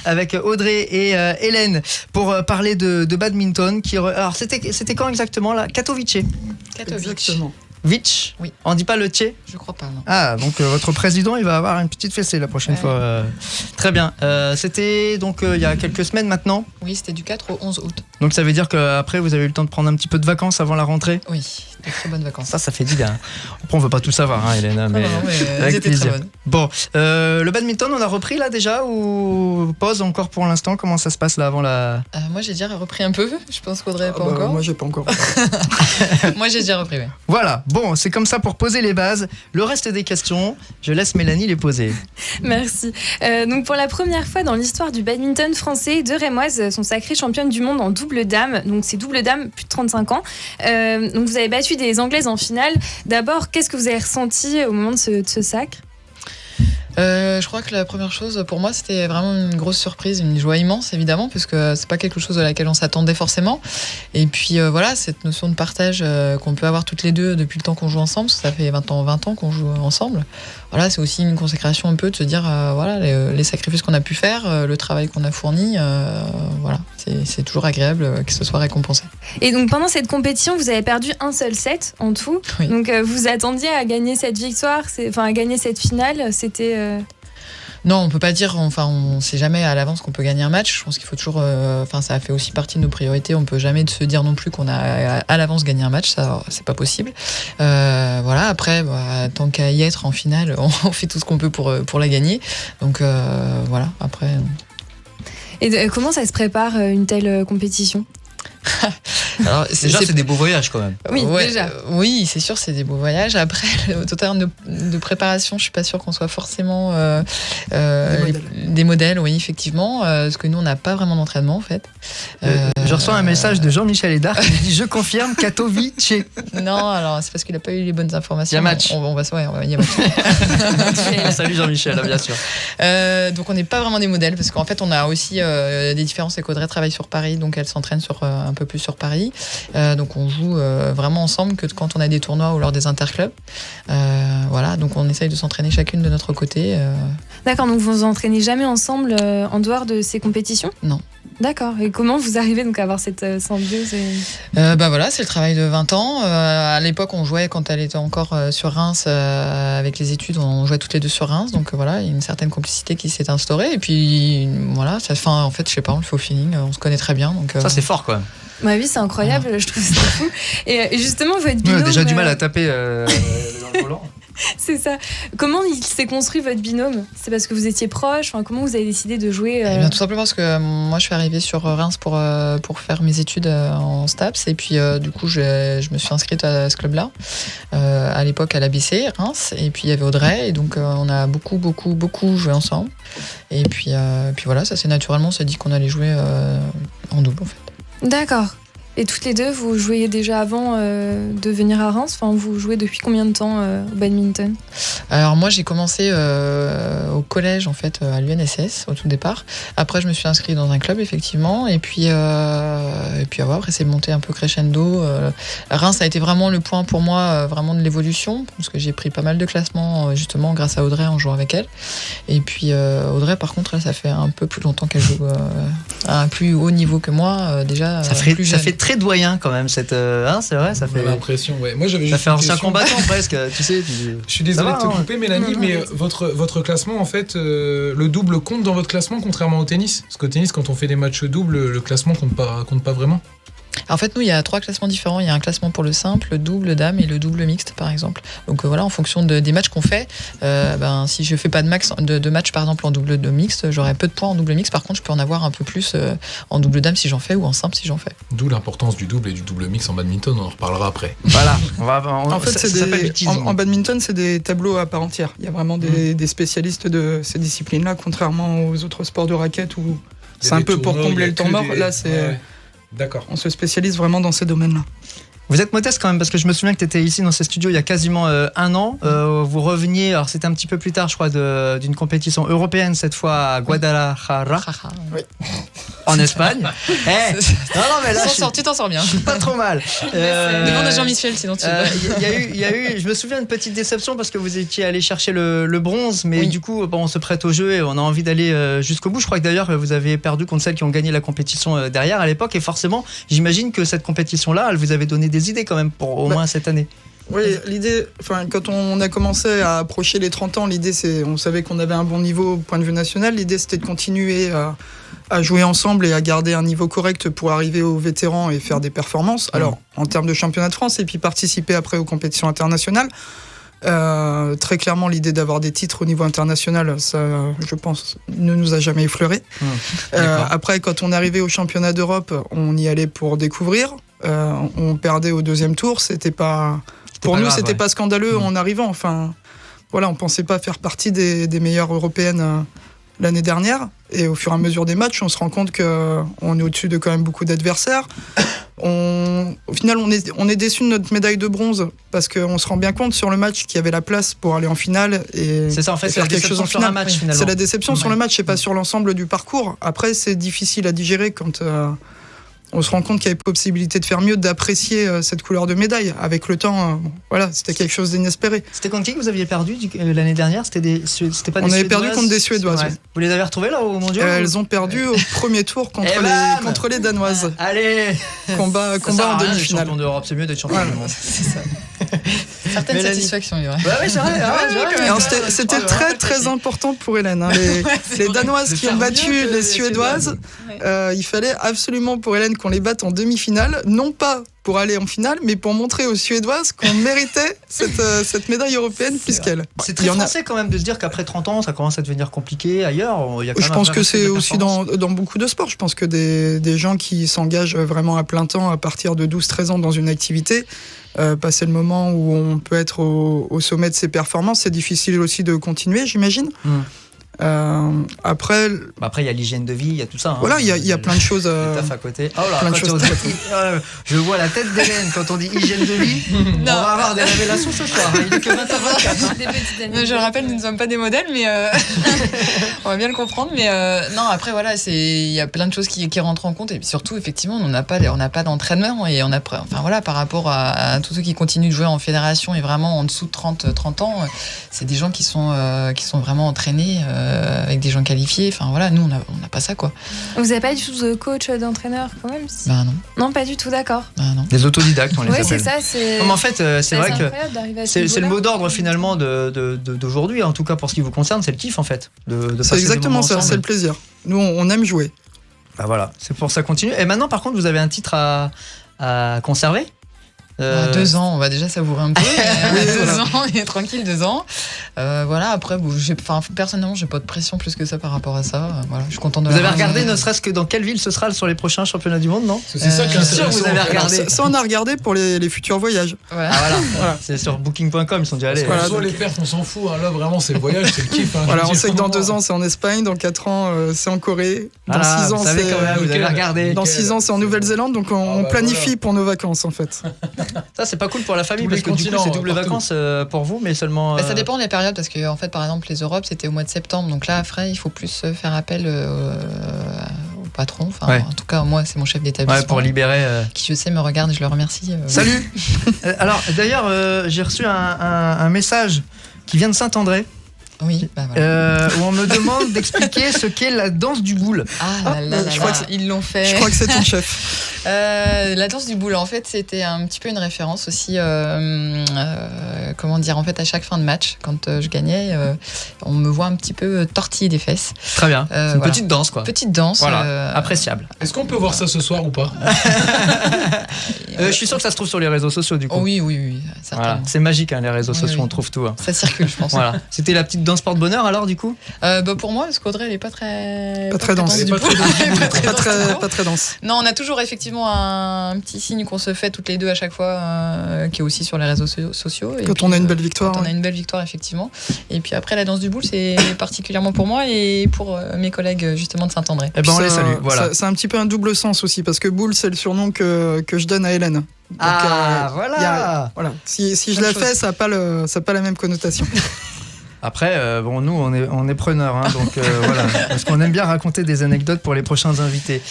avec Audrey et Hélène pour parler de badminton. Alors c'était quand exactement là? Katowice. Exactement. Vitch. Oui. On dit pas le tché? Je crois pas, non. Ah, donc votre président, il va avoir une petite fessée la prochaine fois. Très bien. C'était donc il y a quelques semaines maintenant. Oui, c'était du 4 au 11 août. Donc ça veut dire qu'après, vous avez eu le temps de prendre un petit peu de vacances avant la rentrée? Oui, de très bonnes vacances. Ça fait du bien. Après, on veut pas tout savoir, hein, Hélène, mais avec plaisir. Bon, le badminton, on a repris là déjà ou pause encore pour l'instant? Comment ça se passe là avant la... Moi, j'ai déjà repris un peu. Je pense qu'Audrey pas encore. Moi, j'ai pas encore. Moi, j'ai déjà repris, oui. Voilà, bon, c'est comme ça pour poser les bases. Le reste des questions, je laisse Mélanie les poser. Merci. Donc pour la première fois dans l'histoire du badminton français, deux Rémoises sont sacrées championnes du monde en double dame. Donc c'est double dame, plus de 35 ans. Donc vous avez battu des Anglaises en finale. D'abord, qu'est-ce que vous avez ressenti au moment de ce sacre ? Je crois que la première chose pour moi c'était vraiment une grosse surprise, une joie immense évidemment, parce que c'est pas quelque chose à laquelle on s'attendait forcément. Et puis voilà, cette notion de partage qu'on peut avoir toutes les deux depuis le temps qu'on joue ensemble, parce que ça fait 20 ans qu'on joue ensemble. Voilà, c'est aussi une consécration un peu de se dire voilà les sacrifices qu'on a pu faire, le travail qu'on a fourni, voilà, c'est toujours agréable que ce soit récompensé. Et donc pendant cette compétition, vous avez perdu un seul set en tout. Oui. Donc vous attendiez à gagner cette victoire, à gagner cette finale, c'était Non, on peut pas dire, on sait jamais à l'avance qu'on peut gagner un match. Je pense qu'il faut toujours, ça fait aussi partie de nos priorités. On peut jamais se dire non plus qu'on a à l'avance gagné un match, ça c'est pas possible. Voilà, après, tant qu'à y être en finale, on fait tout ce qu'on peut pour la gagner. Donc voilà, après. Et comment ça se prépare une telle compétition ? Alors, c'est des beaux voyages quand même. Oui, déjà. Oui, c'est sûr, c'est des beaux voyages. Après, au terme de préparation, je suis pas sûre qu'on soit forcément des modèles, oui, effectivement, parce que nous, on n'a pas vraiment d'entraînement en fait. Je reçois un message de Jean-Michel Hédard qui dit je confirme Katowice. Non, alors c'est parce qu'il n'a pas eu les bonnes informations. Il y a match. Il y a match. Salut Jean-Michel, bien sûr. Donc on n'est pas vraiment des modèles parce qu'en fait on a aussi des différences. C'est qu'Audrey travaille sur Paris, donc elle s'entraîne un peu plus sur Paris. Donc on joue vraiment ensemble que quand on a des tournois ou lors des interclubs. Voilà, donc on essaye de s'entraîner chacune de notre côté. D'accord, donc vous vous entraînez jamais ensemble en dehors de ces compétitions ? Non. D'accord, et comment vous arrivez donc à avoir cette symbiose Voilà, c'est le travail de 20 ans. À l'époque, on jouait quand elle était encore sur Reims avec les études, on jouait toutes les deux sur Reims, donc voilà, il y a une certaine complicité qui s'est instaurée. Et puis voilà, en fait, je sais pas, on le fait au feeling, on se connaît très bien. Donc, ça, c'est fort quand même. Bah oui, c'est incroyable, voilà. Je trouve ça fou. Et justement, votre binôme... On a déjà du mal à taper dans le volant. C'est ça. Comment il s'est construit votre binôme ? C'est parce que vous étiez proches ? Comment vous avez décidé de jouer Eh bien, tout simplement parce que moi, je suis arrivée sur Reims pour faire mes études en STAPS. Et puis, du coup, je me suis inscrite à ce club-là. À l'époque, à l'ABC, Reims. Et puis, il y avait Audrey. Et donc, on a beaucoup joué ensemble. Et puis voilà, ça s'est naturellement, on s'est dit qu'on allait jouer en double, en fait. D'accord. Et toutes les deux, vous jouiez déjà avant de venir à Reims ? Vous jouez depuis combien de temps au badminton ? Alors moi, j'ai commencé au collège, en fait, à l'UNSS, au tout départ. Après, je me suis inscrite dans un club, effectivement. Et puis après, c'est monté un peu crescendo. Reims a été vraiment le point pour moi, vraiment de l'évolution, parce que j'ai pris pas mal de classements, justement, grâce à Audrey, en jouant avec elle. Et puis Audrey, par contre, ça fait un peu plus longtemps qu'elle joue à un plus haut niveau que moi. Déjà, ça fait très doyen quand même, c'est vrai, ça fait. J'ai l'impression, ouais. Moi, j'avais ça juste fait ancien combattant presque, tu sais. Je suis désolé de te couper, Mélanie, mais votre classement, en fait, le double compte dans votre classement, contrairement au tennis. Parce qu'au tennis, quand on fait des matchs doubles, le classement compte pas vraiment. En fait, nous, il y a 3 classements différents. Il y a un classement pour le simple, le double dame et le double mixte, par exemple. Donc voilà, en fonction des matchs qu'on fait, si je fais pas de match, par exemple, en double de mixte, j'aurai peu de points en double mixte. Par contre, je peux en avoir un peu plus en double dame si j'en fais ou en simple si j'en fais. D'où l'importance du double et du double mixte en badminton. On en reparlera après. Voilà. En fait, en badminton, c'est des tableaux à part entière. Il y a vraiment des spécialistes de ces disciplines-là, contrairement aux autres sports de raquettes où c'est un peu pour combler le temps mort. Là, c'est... Ouais. D'accord. On se spécialise vraiment dans ces domaines-là. Vous êtes modeste quand même, parce que je me souviens que tu étais ici dans ces studios il y a quasiment un an. Vous reveniez, alors c'était un petit peu plus tard, je crois, d'une compétition européenne, cette fois à Guadalajara. Oui. en Espagne. Non, mais là, tu t'en sors bien. Je suis pas trop mal. Demande à Jean-Michel, sinon tu il y a eu, je me souviens d'une petite déception parce que vous étiez allé chercher le bronze, mais du coup, on se prête au jeu et on a envie d'aller jusqu'au bout. Je crois que d'ailleurs, vous avez perdu contre celles qui ont gagné la compétition derrière à l'époque, et forcément, j'imagine que cette compétition-là, elle vous avait donné des idées quand même pour au moins cette année. Oui, l'idée, quand on a commencé à approcher les 30 ans, l'idée, on savait qu'on avait un bon niveau au point de vue national. L'idée, c'était de continuer à jouer ensemble et à garder un niveau correct pour arriver aux vétérans et faire des performances. Alors, en termes de championnat de France, et puis participer après aux compétitions internationales. Très clairement, l'idée d'avoir des titres au niveau international, ça, je pense, ne nous a jamais effleuré. Après, quand on est arrivé au championnat d'Europe, on y allait pour découvrir. On perdait au deuxième tour, c'était pas scandaleux en arrivant. Enfin, voilà, on pensait pas faire partie des meilleures européennes l'année dernière. Et au fur et à mesure des matchs, on se rend compte qu'on est au-dessus de quand même beaucoup d'adversaires. Au final, on est déçu de notre médaille de bronze parce qu'on se rend bien compte sur le match qu'il y avait la place pour aller en finale et c'est ça, en fait, faire quelque chose en finale. Sur un match, finalement. C'est la déception sur le match, c'est pas sur l'ensemble du parcours. Après, c'est difficile à digérer quand on se rend compte qu'il y avait possibilité de faire mieux, d'apprécier cette couleur de médaille. Avec le temps, voilà, c'était quelque chose d'inespéré. C'était contre qui que vous aviez perdu l'année dernière? C'était pas des On avait perdu contre des Suédoises. Ouais. Vous les avez retrouvées là au mondial? Elles ont perdu au premier tour contre les Danoises. Allez, combat en demi-finale. Champion d'Europe, c'est mieux d'être champion du monde. C'est ça. Certaines satisfactions, il y aurait. Ouais, c'est vrai. Alors, c'était très très important pour Hélène. Les Danoises qui ont battu les Suédoises, il fallait absolument pour Hélène qu'on les batte en demi-finale, non pas pour aller en finale, mais pour montrer aux Suédoises qu'on méritait cette médaille européenne plus qu'elle. C'est très français quand même de se dire qu'après 30 ans, ça commence à devenir compliqué ailleurs. Je pense que c'est aussi dans beaucoup de sports. Je pense que des gens qui s'engagent vraiment à plein temps à partir de 12-13 ans dans une activité, passer le moment où on peut être au sommet de ses performances, c'est difficile aussi de continuer, j'imagine. Après, il y a l'hygiène de vie, il y a tout ça. Hein. Voilà, il y a plein de choses. À côté. Je vois la tête d'Hélène quand on dit hygiène de vie. On va avoir des révélations ce soir. Il est que 20h24. Je le rappelle, nous ne sommes pas des modèles, mais on va bien le comprendre. Mais non, après voilà, il y a plein de choses qui rentrent en compte, et surtout effectivement, on n'a pas d'entraînement, et par rapport à tous ceux qui continuent de jouer en fédération et vraiment en dessous de 30 ans, c'est des gens qui sont vraiment entraînés. Avec des gens qualifiés, nous on n'a pas ça quoi. Vous n'avez pas du tout de coach, d'entraîneur quand même? Non. Non, pas du tout, d'accord. Non. Des autodidactes, on les appelle. C'est ça, c'est. En fait, c'est vrai que c'est le mot d'ordre finalement d'aujourd'hui, en tout cas pour ce qui vous concerne, c'est le kiff en fait. C'est exactement ça, c'est le plaisir. Nous on aime jouer. Bah voilà, c'est pour ça continue. Et maintenant par contre vous avez un titre à conserver. 2 ans, on va déjà savourer un peu. 2 ans, et tranquille, 2 ans. Après, personnellement, j'ai pas de pression plus que ça par rapport à ça. Voilà, je suis content de. Vous avez regardé, ne serait-ce que dans quelle ville ce sera sur les prochains championnats du monde, non? C'est ça qui est sûr, vous avez regardé. Ça, on a regardé pour les futurs voyages. Ouais. Voilà. C'est sur booking.com, ils sont déjà allés. Soit les perfs, on s'en fout. Là, vraiment, c'est le voyage, c'est le kiff. Voilà, on sait que dans 2 ans, c'est en Espagne, dans 4 ans, c'est en Corée. Dans 6 ans, vous avez regardé. Dans 6 ans, c'est en Nouvelle-Zélande, donc on planifie pour nos vacances en fait. Ça, c'est pas cool pour la famille parce que du coup c'est double vacances pour vous, mais seulement. Ça dépend des périodes parce que en fait, par exemple, les Europes c'était au mois de septembre, donc là après il faut plus faire appel au patron. En tout cas, moi c'est mon chef d'établissement. Pour libérer. Qui je sais me regarde et je le remercie. Salut. Alors d'ailleurs, j'ai reçu un message qui vient de Saint-André. Oui, où on me demande d'expliquer ce qu'est la danse du boule. Je crois qu'ils l'ont fait. Je crois que c'est ton chef. La danse du boule, en fait, c'était un petit peu une référence aussi. En fait, à chaque fin de match, quand je gagnais, on me voit un petit peu tortiller des fesses. Très bien. C'est une petite danse, quoi. Petite danse. Voilà. Appréciable. Est-ce qu'on peut voir ça ce soir ou pas? Je suis sûr que ça se trouve sur les réseaux sociaux, du coup. Oui. Voilà. C'est magique, les réseaux sociaux, on trouve tout. Ça circule, je pense. Voilà. C'était la petite danse porte-bonheur, alors, du coup? Pour moi, parce qu'Audrey, elle est pas très danse. Pas très dense. Non, on a toujours effectivement un petit signe qu'on se fait toutes les deux à chaque fois, qui est aussi sur les réseaux sociaux. Et on a une belle victoire. Quand on a une belle victoire, effectivement. Et puis après, la danse du boule, c'est particulièrement pour moi et pour mes collègues justement de Saint-André. Eh ben, on les salue. Voilà. C'est un petit peu un double sens aussi, parce que boule, c'est le surnom que je donne à Hélène. Donc, voilà. Si je la fais, ça n'a pas la même connotation. Après, bon, nous, on est preneurs, hein, donc voilà, parce qu'on aime bien raconter des anecdotes pour les prochains invités.